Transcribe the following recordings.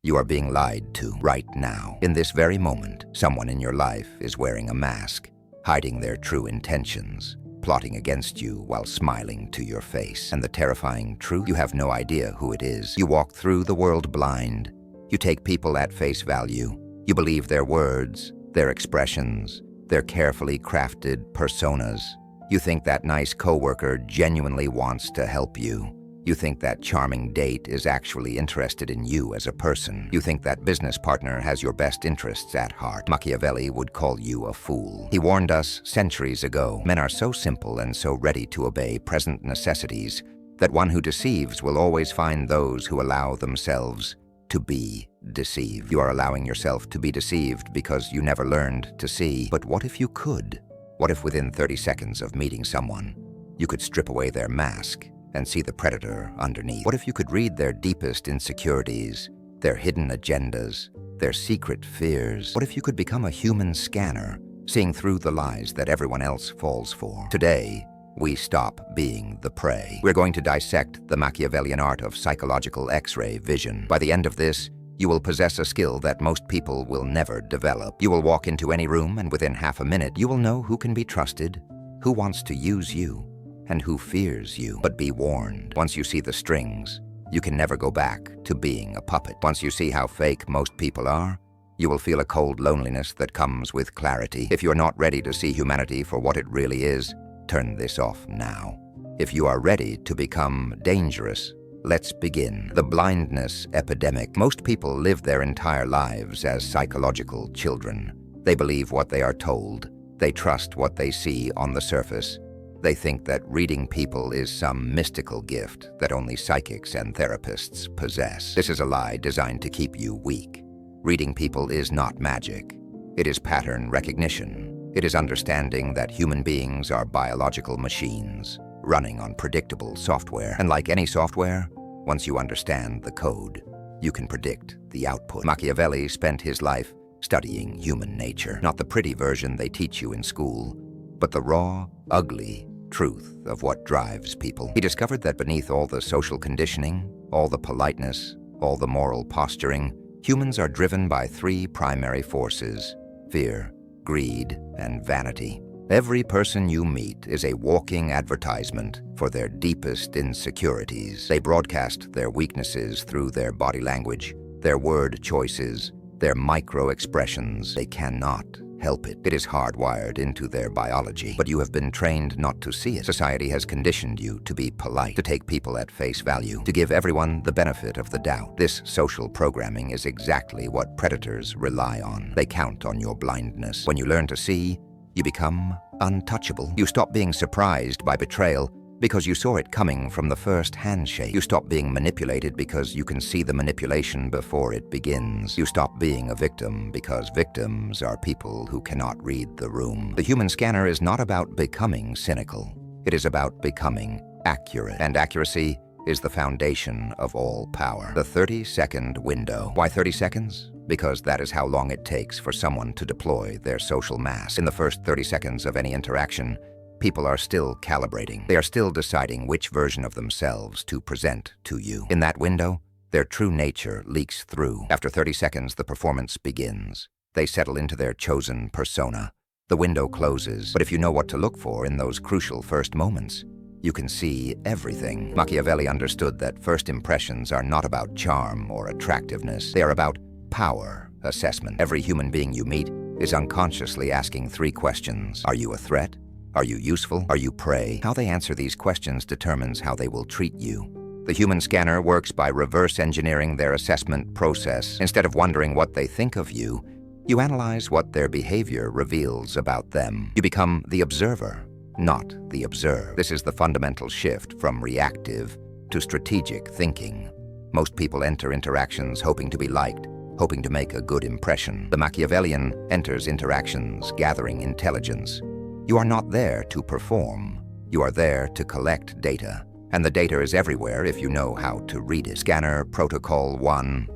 You are being lied to right now. In this very moment, someone in your life is wearing a mask, hiding their true intentions, plotting against you while smiling to your face. And the terrifying truth, you have no idea who it is. You walk through the world blind. You take people at face value. You believe their words, their expressions, their carefully crafted personas. You think that nice coworker genuinely wants to help you. You think that charming date is actually interested in you as a person. You think that business partner has your best interests at heart. Machiavelli would call you a fool. He warned us centuries ago, men are so simple and so ready to obey present necessities that one who deceives will always find those who allow themselves to be deceived. You are allowing yourself to be deceived because you never learned to see. But what if you could? What if within 30 seconds of meeting someone, you could strip away their mask and see the predator underneath? What if you could read their deepest insecurities, their hidden agendas, their secret fears? What if you could become a human scanner, seeing through the lies that everyone else falls for? Today, we stop being the prey. We're going to dissect the Machiavellian art of psychological X-ray vision. By the end of this, you will possess a skill that most people will never develop. You will walk into any room, and within half a minute, you will know who can be trusted, who wants to use you, and who fears you. But be warned, once you see the strings, you can never go back to being a puppet. Once you see how fake most people are, you will feel a cold loneliness that comes with clarity. If you're not ready to see humanity for what it really is, turn this off now. If you are ready to become dangerous, let's begin. The blindness epidemic. Most people live their entire lives as psychological children. They believe what they are told. They trust what they see on the surface. They think that reading people is some mystical gift that only psychics and therapists possess. This is a lie designed to keep you weak. Reading people is not magic. It is pattern recognition. It is understanding that human beings are biological machines running on predictable software. And like any software, once you understand the code, you can predict the output. Machiavelli spent his life studying human nature. Not the pretty version they teach you in school, but the raw, ugly truth of what drives people. He discovered that beneath all the social conditioning, all the politeness, all the moral posturing, humans are driven by three primary forces: fear, greed, and vanity. Every person you meet is a walking advertisement for their deepest insecurities. They broadcast their weaknesses through their body language, their word choices, their micro-expressions. They cannot help it. It is hardwired into their biology, but you have been trained not to see it. Society has conditioned you to be polite, to take people at face value, to give everyone the benefit of the doubt. This social programming is exactly what predators rely on. They count on your blindness. When you learn to see, you become untouchable. You stop being surprised by betrayal because you saw it coming from the first handshake. You stop being manipulated because you can see the manipulation before it begins. You stop being a victim because victims are people who cannot read the room. The human scanner is not about becoming cynical. It is about becoming accurate. And accuracy is the foundation of all power. The 30-second window. Why 30 seconds? Because that is how long it takes for someone to deploy their social mask. In the first 30 seconds of any interaction, people are still calibrating. They are still deciding which version of themselves to present to you. In that window, their true nature leaks through. After 30 seconds, the performance begins. They settle into their chosen persona. The window closes, but if you know what to look for in those crucial first moments, you can see everything. Machiavelli understood that first impressions are not about charm or attractiveness. They are about power assessment. Every human being you meet is unconsciously asking three questions. Are you a threat? Are you useful? Are you prey? How they answer these questions determines how they will treat you. The human scanner works by reverse engineering their assessment process. Instead of wondering what they think of you, you analyze what their behavior reveals about them. You become the observer, not the observed. This is the fundamental shift from reactive to strategic thinking. Most people enter interactions hoping to be liked, hoping to make a good impression. The Machiavellian enters interactions gathering intelligence. You are not there to perform. You are there to collect data. And the data is everywhere if you know how to read it. Scanner Protocol 1,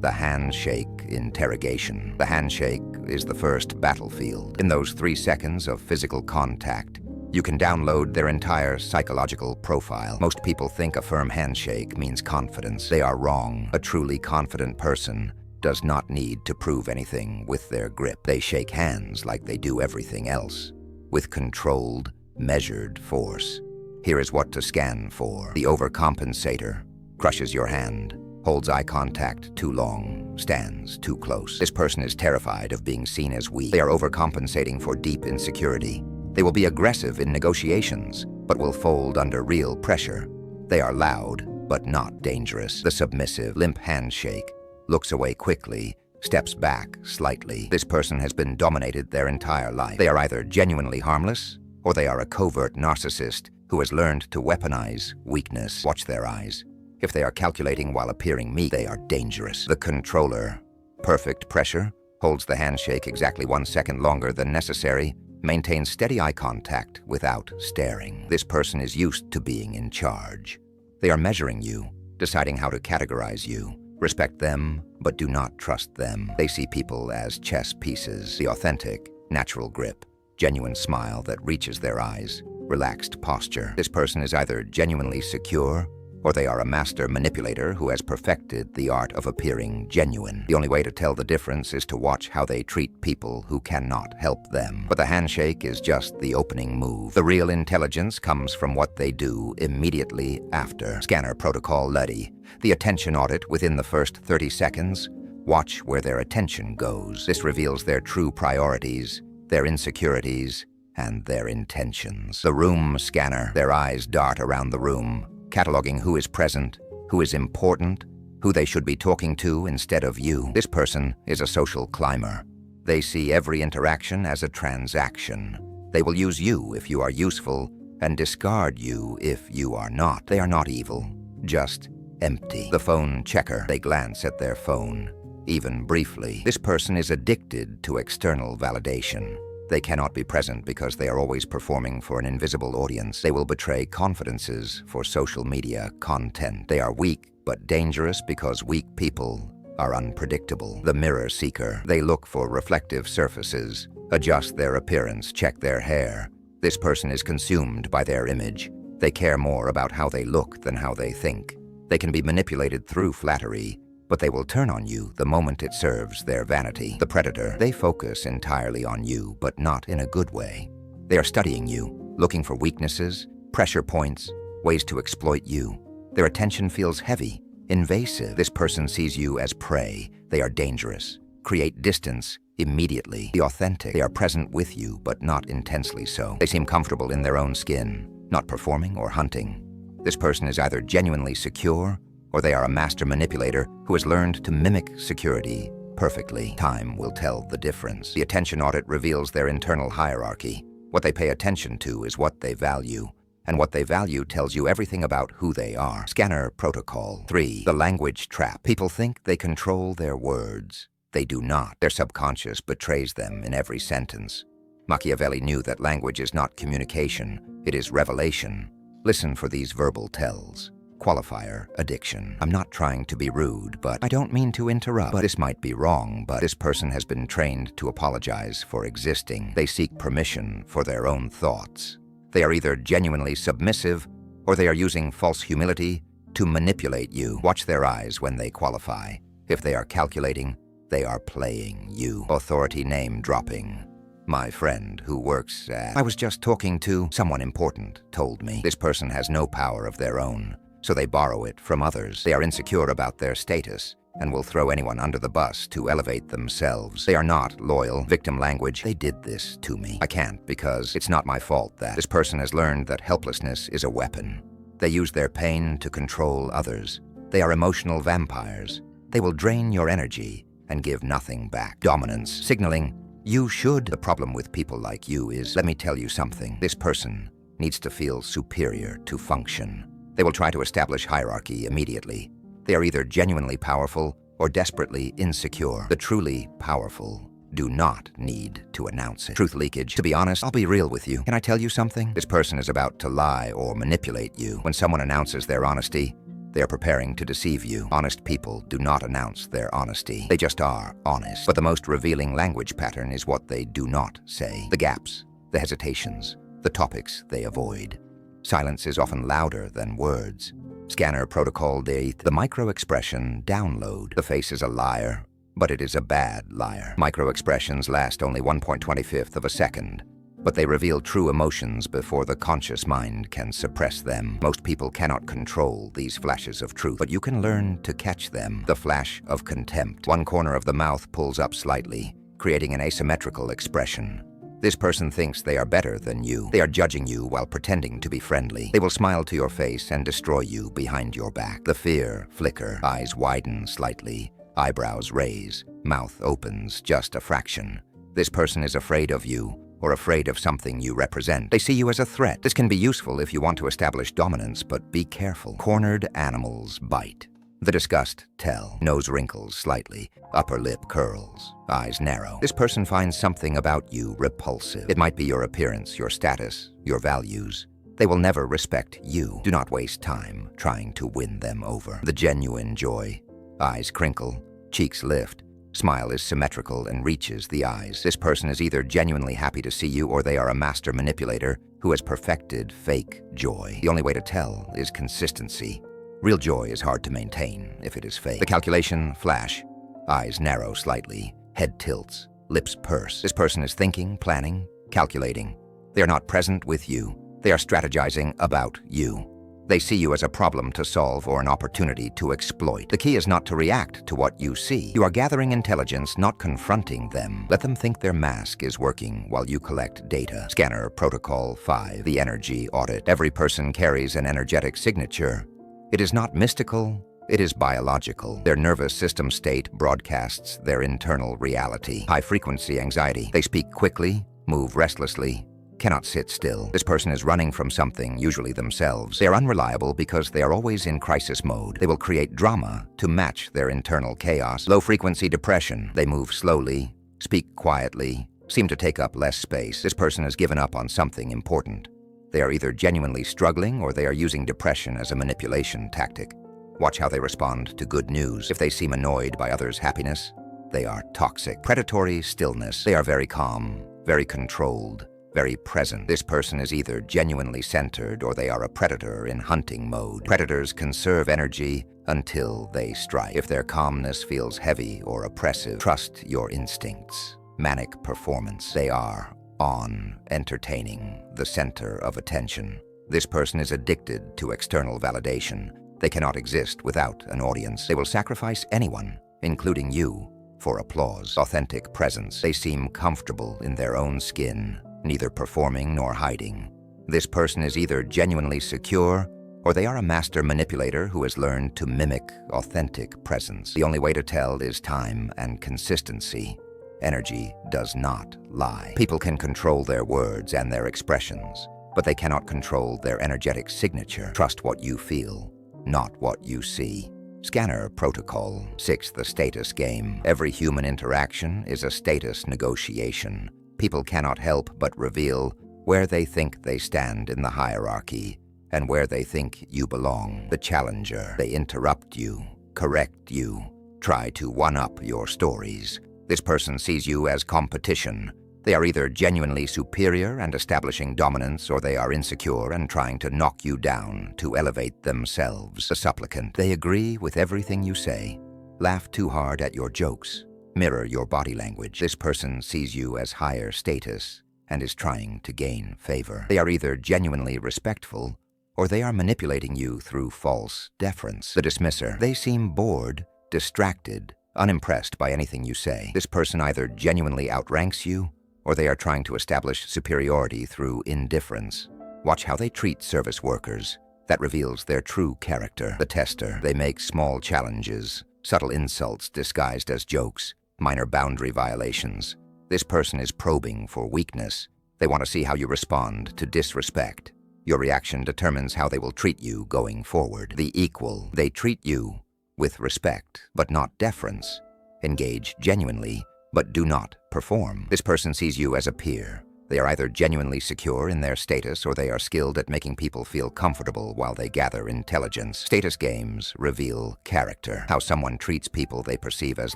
the handshake interrogation. The handshake is the first battlefield. In those 3 seconds of physical contact, You can download their entire psychological profile. Most people think a firm handshake means confidence. They are wrong. A truly confident person does not need to prove anything with their grip. They shake hands like they do everything else, with controlled, measured force. Here is what to scan for. The overcompensator crushes your hand, holds eye contact too long, stands too close. This person is terrified of being seen as weak. They are overcompensating for deep insecurity. They will be aggressive in negotiations, but will fold under real pressure. They are loud, but not dangerous. The submissive, limp handshake looks away quickly, steps back slightly. This person has been dominated their entire life. They are either genuinely harmless, or they are a covert narcissist who has learned to weaponize weakness. Watch their eyes. If they are calculating while appearing meek, they are dangerous. The controller, perfect pressure, holds the handshake exactly 1 second longer than necessary, maintains steady eye contact without staring. This person is used to being in charge. They are measuring you, deciding how to categorize you. Respect them, but do not trust them. They see people as chess pieces. The authentic, natural grip, genuine smile that reaches their eyes, relaxed posture. This person is either genuinely secure, or they are a master manipulator who has perfected the art of appearing genuine. The only way to tell the difference is to watch how they treat people who cannot help them. But the handshake is just the opening move. The real intelligence comes from what they do immediately after. Scanner protocol ready. The attention audit within the first 30 seconds. Watch where their attention goes. This reveals their true priorities, their insecurities, and their intentions. The room scanner. Their eyes dart around the room, cataloging who is present, who is important, who they should be talking to instead of you. This person is a social climber. They see every interaction as a transaction. They will use you if you are useful and discard you if you are not. They are not evil, just empty. The phone checker. They glance at their phone, even briefly. This person is addicted to external validation. They cannot be present because they are always performing for an invisible audience. They will betray confidences for social media content. They are weak but dangerous because weak people are unpredictable. The mirror seeker. They look for reflective surfaces, adjust their appearance, check their hair. This person is consumed by their image. They care more about how they look than how they think. They can be manipulated through flattery, but they will turn on you the moment it serves their vanity. The predator. They focus entirely on you, but not in a good way. They are studying you, looking for weaknesses, pressure points, ways to exploit you. Their attention feels heavy, invasive. This person sees you as prey. They are dangerous. Create distance immediately. The authentic. They are present with you, but not intensely so. They seem comfortable in their own skin, not performing or hunting. This person is either genuinely secure, or they are a master manipulator who has learned to mimic security perfectly. Time will tell the difference. The attention audit reveals their internal hierarchy. What they pay attention to is what they value, and what they value tells you everything about who they are. Scanner protocol 3. The language trap. People think they control their words. They do not. Their subconscious betrays them in every sentence. Machiavelli knew that language is not communication, it is revelation. Listen for these verbal tells. Qualifier, addiction. I'm not trying to be rude, but I don't mean to interrupt. But this might be wrong, but this person has been trained to apologize for existing. They seek permission for their own thoughts. They are either genuinely submissive, or they are using false humility to manipulate you. Watch their eyes when they qualify. If they are calculating, they are playing you. Authority name dropping. My friend who works at... I was just talking to someone important, told me. This person has no power of their own, so they borrow it from others. They are insecure about their status and will throw anyone under the bus to elevate themselves. They are not loyal. Victim language. They did this to me. I can't because it's not my fault that. This person has learned that helplessness is a weapon. They use their pain to control others. They are emotional vampires. They will drain your energy and give nothing back. Dominance. Signaling, you should. The problem with people like you is, let me tell you something. This person needs to feel superior to function. They will try to establish hierarchy immediately. They are either genuinely powerful or desperately insecure. The truly powerful do not need to announce it. Truth leakage. To be honest, I'll be real with you. Can I tell you something? This person is about to lie or manipulate you. When someone announces their honesty, they are preparing to deceive you. Honest people do not announce their honesty. They just are honest. But the most revealing language pattern is what they do not say. The gaps, the hesitations, the topics they avoid. Silence is often louder than words. Scanner protocol date, the micro-expression download. The face is a liar, but it is a bad liar. Micro-expressions last only 1.25th of a second, but they reveal true emotions before the conscious mind can suppress them. Most people cannot control these flashes of truth, but you can learn to catch them. The flash of contempt. One corner of the mouth pulls up slightly, creating an asymmetrical expression. This person thinks they are better than you. They are judging you while pretending to be friendly. They will smile to your face and destroy you behind your back. The fear flicker. Eyes widen slightly. Eyebrows raise. Mouth opens just a fraction. This person is afraid of you, or afraid of something you represent. They see you as a threat. This can be useful if you want to establish dominance, but be careful. Cornered animals bite. The disgust tell. Nose wrinkles slightly. Upper lip curls. Eyes narrow. This person finds something about you repulsive. It might be your appearance, your status, your values. They will never respect you. Do not waste time trying to win them over. The genuine joy. Eyes crinkle. Cheeks lift. Smile is symmetrical and reaches the eyes. This person is either genuinely happy to see you or they are a master manipulator who has perfected fake joy. The only way to tell is consistency. Real joy is hard to maintain if it is fake. The calculation flash. Eyes narrow slightly. Head tilts. Lips purse. This person is thinking, planning, calculating. They are not present with you. They are strategizing about you. They see you as a problem to solve or an opportunity to exploit. The key is not to react to what you see. You are gathering intelligence, not confronting them. Let them think their mask is working while you collect data. Scanner Protocol 5, the energy audit. Every person carries an energetic signature. It is not mystical, it is biological. Their nervous system state broadcasts their internal reality. High-frequency anxiety. They speak quickly, move restlessly, cannot sit still. This person is running from something, usually themselves. They are unreliable because they are always in crisis mode. They will create drama to match their internal chaos. Low-frequency depression. They move slowly, speak quietly, seem to take up less space. This person has given up on something important. They are either genuinely struggling or they are using depression as a manipulation tactic. Watch how they respond to good news. If they seem annoyed by others' happiness, they are toxic. Predatory stillness. They are very calm, very controlled, very present. This person is either genuinely centered or they are a predator in hunting mode. Predators conserve energy until they strike. If their calmness feels heavy or oppressive, trust your instincts. Manic performance. They are on, entertaining, the center of attention. This person is addicted to external validation. They cannot exist without an audience. They will sacrifice anyone, including you, for applause. Authentic presence. They seem comfortable in their own skin, neither performing nor hiding. This person is either genuinely secure or they are a master manipulator who has learned to mimic authentic presence. The only way to tell is time and consistency. Energy does not lie. People can control their words and their expressions, but they cannot control their energetic signature. Trust what you feel, not what you see. Scanner Protocol 6, the status game. Every human interaction is a status negotiation. People cannot help but reveal where they think they stand in the hierarchy and where they think you belong. The challenger. They interrupt you, correct you, try to one-up your stories. This person sees you as competition. They are either genuinely superior and establishing dominance, or they are insecure and trying to knock you down to elevate themselves. The supplicant. They agree with everything you say, laugh too hard at your jokes, mirror your body language. This person sees you as higher status and is trying to gain favor. They are either genuinely respectful, or they are manipulating you through false deference. The dismisser. They seem bored, distracted, unimpressed by anything you say. This person either genuinely outranks you, or they are trying to establish superiority through indifference. Watch how they treat service workers. That reveals their true character. The tester. They make small challenges, subtle insults disguised as jokes, minor boundary violations. This person is probing for weakness. They want to see how you respond to disrespect. Your reaction determines how they will treat you going forward. The equal. They treat you with respect, but not deference. Engage genuinely, but do not perform. This person sees you as a peer. They are either genuinely secure in their status or they are skilled at making people feel comfortable while they gather intelligence. Status games reveal character. How someone treats people they perceive as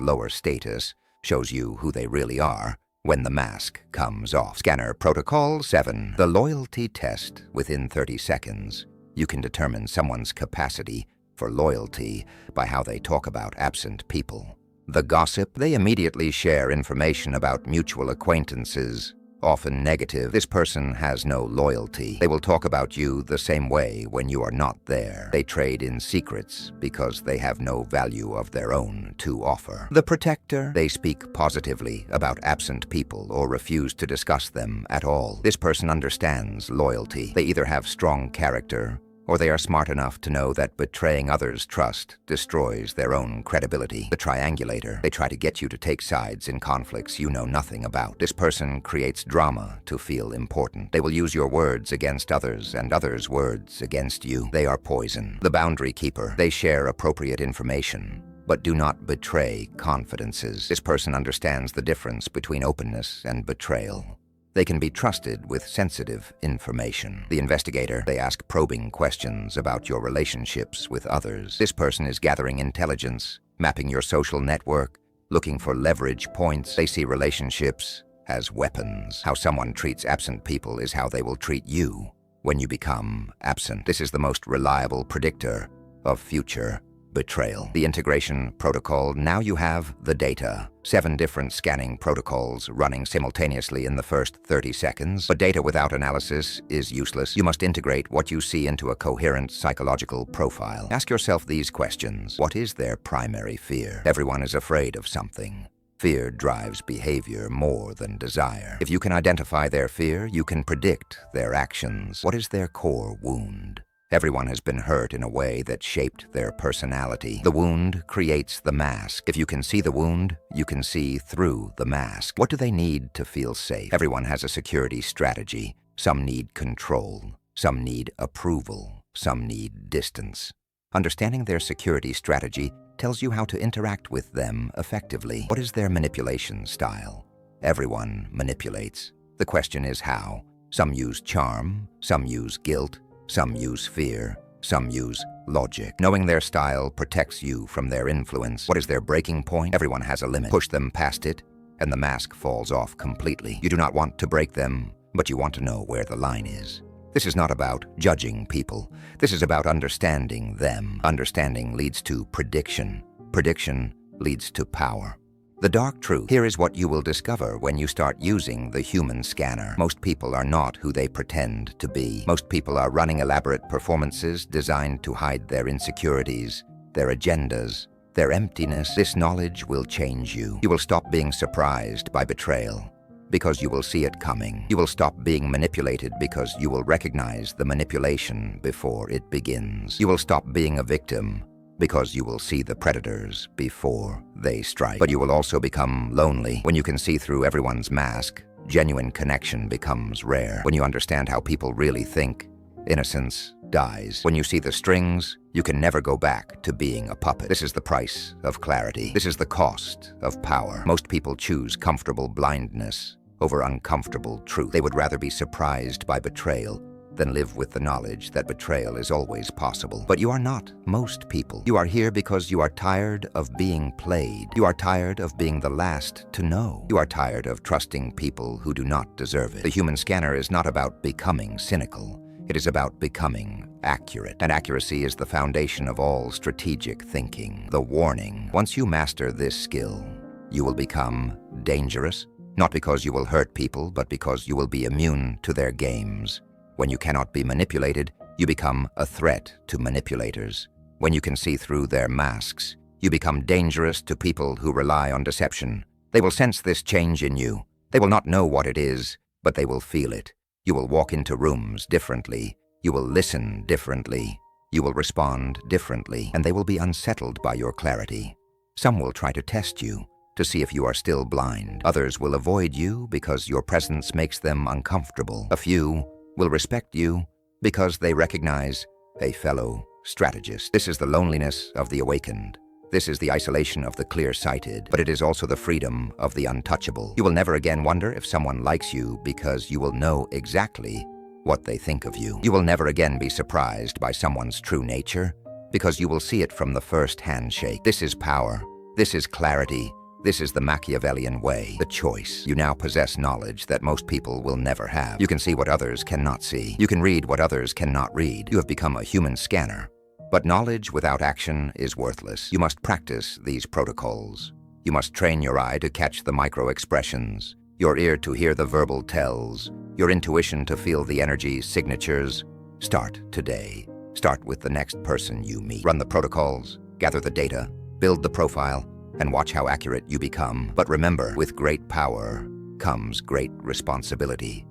lower status shows you who they really are. when the mask comes off. Scanner Protocol 7. The loyalty test. Within 30 seconds, you can determine someone's capacity for loyalty by how they talk about absent people. The gossip. They immediately share information about mutual acquaintances, often negative. This person has no loyalty. They will talk about you the same way when you are not there. They trade in secrets because they have no value of their own to offer. The protector. They speak positively about absent people or refuse to discuss them at all. This person understands loyalty. They either have strong character or they are smart enough to know that betraying others' trust destroys their own credibility. The triangulator. They try to get you to take sides in conflicts you know nothing about. This person creates drama to feel important. They will use your words against others and others' words against you. They are poison. The boundary keeper. They share appropriate information, but do not betray confidences. This person understands the difference between openness and betrayal. They can be trusted with sensitive information. The investigator. They ask probing questions about your relationships with others. This person is gathering intelligence, mapping your social network, looking for leverage points. They see relationships as weapons. How someone treats absent people is how they will treat you when you become absent. This is the most reliable predictor of future betrayal. The integration protocol. Now you have the data. 7 different scanning protocols running simultaneously in the first 30 seconds. But data without analysis is useless. You must integrate what you see into a coherent psychological profile. Ask yourself these questions. What is their primary fear? Everyone is afraid of something. Fear drives behavior more than desire. If you can identify their fear, you can predict their actions. What is their core wound? Everyone has been hurt in a way that shaped their personality. The wound creates the mask. If you can see the wound, you can see through the mask. What do they need to feel safe? Everyone has a security strategy. Some need control. Some need approval. Some need distance. Understanding their security strategy tells you how to interact with them effectively. What is their manipulation style? Everyone manipulates. The question is how. Some use charm. Some use guilt. Some use fear, some use logic. Knowing their style protects you from their influence. What is their breaking point? Everyone has a limit. Push them past it, and the mask falls off completely. You do not want to break them, but you want to know where the line is. This is not about judging people. This is about understanding them. Understanding leads to prediction. Prediction leads to power. The dark truth. Here is what you will discover when you start using the human scanner. Most people are not who they pretend to be. Most people are running elaborate performances designed to hide their insecurities, their agendas, their emptiness. This knowledge will change you. You will stop being surprised by betrayal because you will see it coming. You will stop being manipulated because you will recognize the manipulation before it begins. You will stop being a victim because you will see the predators before they strike. But you will also become lonely. When you can see through everyone's mask, genuine connection becomes rare. When you understand how people really think, innocence dies. When you see the strings, you can never go back to being a puppet. This is the price of clarity. This is the cost of power. Most people choose comfortable blindness over uncomfortable truth. They would rather be surprised by betrayal than live with the knowledge that betrayal is always possible. But you are not most people. You are here because you are tired of being played. You are tired of being the last to know. You are tired of trusting people who do not deserve it. The human scanner is not about becoming cynical. It is about becoming accurate. And accuracy is the foundation of all strategic thinking. The warning. Once you master this skill, you will become dangerous, not because you will hurt people, but because you will be immune to their games. When you cannot be manipulated, you become a threat to manipulators. When you can see through their masks, you become dangerous to people who rely on deception. They will sense this change in you. They will not know what it is, but they will feel it. You will walk into rooms differently. You will listen differently. You will respond differently, and they will be unsettled by your clarity. Some will try to test you to see if you are still blind. Others will avoid you because your presence makes them uncomfortable. A few will respect you because they recognize a fellow strategist. This is the loneliness of the awakened. This is the isolation of the clear-sighted, but it is also the freedom of the untouchable. You will never again wonder if someone likes you because you will know exactly what they think of you. You will never again be surprised by someone's true nature because you will see it from the first handshake. This is power. This is clarity. This is the Machiavellian way, the choice. You now possess knowledge that most people will never have. You can see what others cannot see. You can read what others cannot read. You have become a human scanner. But knowledge without action is worthless. You must practice these protocols. You must train your eye to catch the micro-expressions, your ear to hear the verbal tells, your intuition to feel the energy signatures. Start today. Start with the next person you meet. Run the protocols, gather the data, build the profile, and watch how accurate you become. But remember, with great power comes great responsibility.